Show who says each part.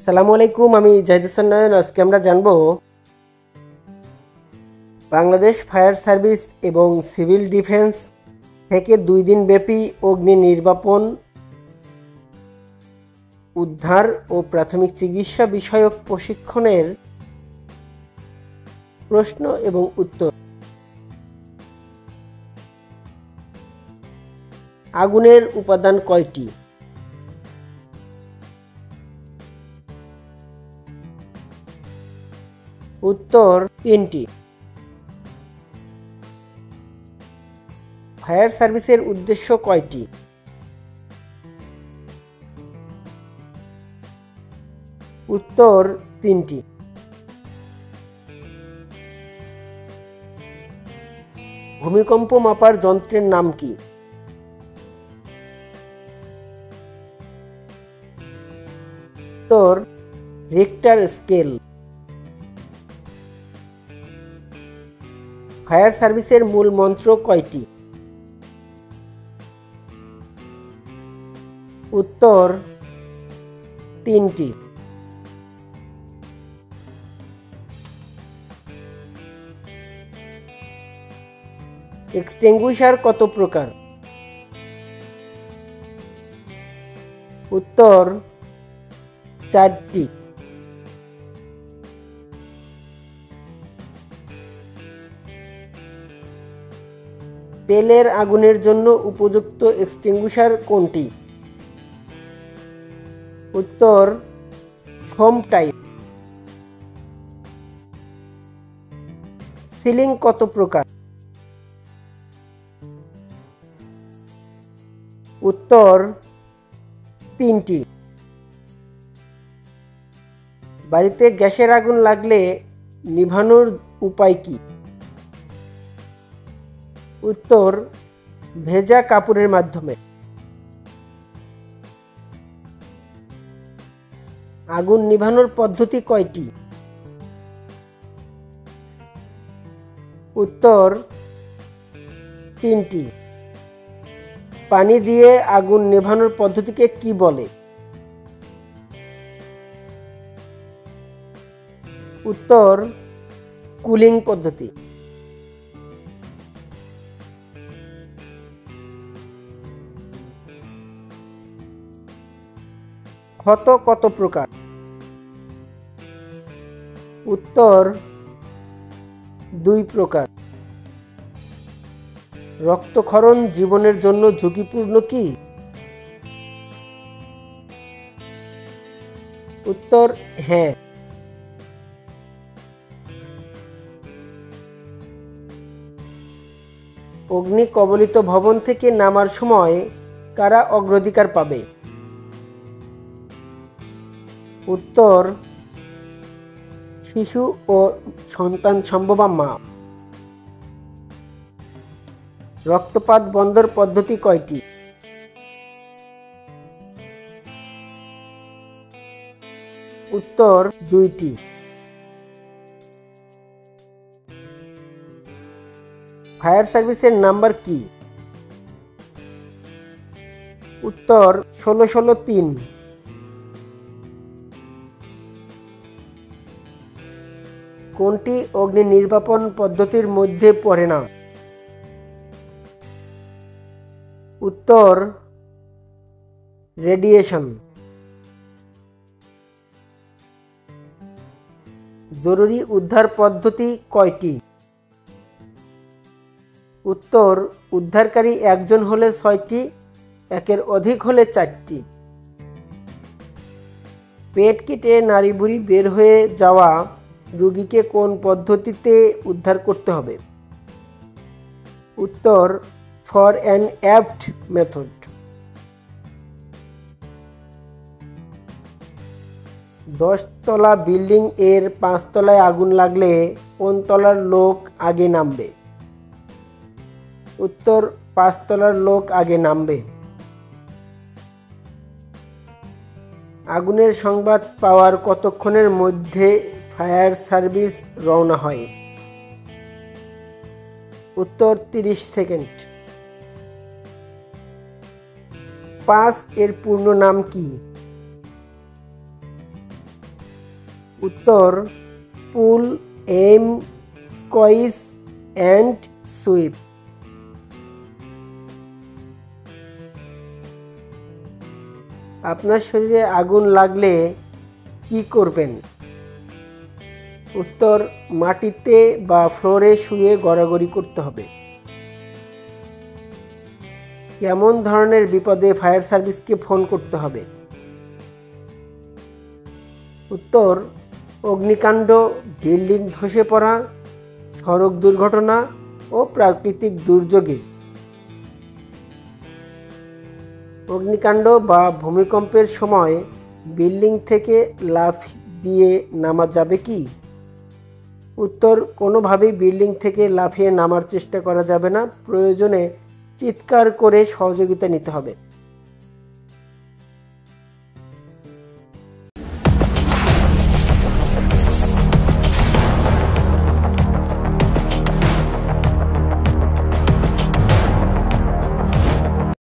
Speaker 1: আসসালামু আলাইকুম, আমি জাহিদ হাসান নয়ন। আজকে আমরা জানব বাংলাদেশ ফায়ার সার্ভিস এবং সিভিল ডিফেন্স থেকে 2 দিন ব্যাপী অগ্নি নির্বাপন, উদ্ধার ও প্রাথমিক চিকিৎসা বিষয়ক প্রশিক্ষণের প্রশ্ন এবং উত্তর। আগুনের উপাদান কয়টি? উত্তর 3টি। ফায়ার সার্ভিসের উদ্দেশ্য কয়টি? উত্তর 3টি। ভূমিকম্প মাপার যন্ত্রের নাম কি? উত্তর রিক্টার স্কেল। ফায়ার সার্ভিসের মূল মন্ত্র কয়টি? উত্তর 3টি। এক্সটিংগুইশার কত প্রকার? উত্তর 4টি। তেলের আগুনের জন্য উপযুক্ত এক্সটিংগুইশার কোনটি? উত্তর ফোম টাইপ। সিলিং কত প্রকার? উত্তর 3টি। বাড়িতে গ্যাসের আগুন লাগলে নিভানোর উপায় কি? উত্তর ভেজা কাপড়ের মাধ্যমে। আগুন নিভানোর পদ্ধতি কয়টি? উত্তর 3টি। পানি দিয়ে আগুন নেভানোর পদ্ধতিকে কি বলে? উত্তর কুলিং পদ্ধতি। ক্ষত কত প্রকার? উত্তর 2 প্রকার। রক্তক্ষরণ জীবনের জন্য ঝুঁকিপূর্ণ কি? উত্তর হ্যাঁ। অগ্নি কবলিত ভবন থেকে নামার সময় কারা অগ্রাধিকার পাবে? উত্তর শিশু ও সন্তান সম্ভবা মা। রক্তপাত বন্ধের পদ্ধতি কয়টি? উত্তর 2টি। ফায়ার সার্ভিসের নাম্বার কি? উত্তর 16-16-3। কোনটি অগ্নি নির্বাপন পদ্ধতির মধ্যে পড়ে না? উত্তর রেডিয়েশন। জরুরি উদ্ধার পদ্ধতি কয়টি? উত্তর উদ্ধারকারী একজন হলে 6টি, একের অধিক হলে 4টি। পেট কেটে নাড়িভুড়ি বের হয়ে যাওয়া রোগীকে কোন পদ্ধতিতে উদ্ধার করতে হবে? উত্তর ফর অ্যান অ্যাপ্ট মেথড। 10 তলা বিল্ডিং এর 5 তলায় আগুন লাগলে কোন তলার লোক আগে নামবে? উত্তর 5 তলার লোক আগে নামবে। আগুনের সংবাদ পাওয়ার কতক্ষণের মধ্যে ফায়ার সার্ভিস রওনা হয়? উত্তর 30 সেকেন্ড। 5 এর পূর্ণ নাম কি? উত্তর পুল, এম, স্কোয়াশ অ্যান্ড সুইপ। আপনার শরীরে আগুন লাগলে কি করবেন? উত্তর মাটিতে বা ফ্লোরে শুয়ে গড়াগড়ি করতে হবে। কেমন ধরনের বিপদে ফায়ার সার্ভিসকে ফোন করতে হবে? উত্তর অগ্নিকাণ্ড, বিল্ডিং ধসে পড়া, সড়ক দুর্ঘটনা ও প্রাকৃতিক দুর্যোগে। অগ্নিকাণ্ড বা ভূমিকম্পের সময় বিল্ডিং থেকে লাফ দিয়ে নামা যাবে কি? উত্তর কোনোভাবেই বিল্ডিং থেকে লাফিয়ে নামার চেষ্টা করা যাবে না, প্রয়োজনে চিৎকার করে সহযোগিতা নিতে হবে।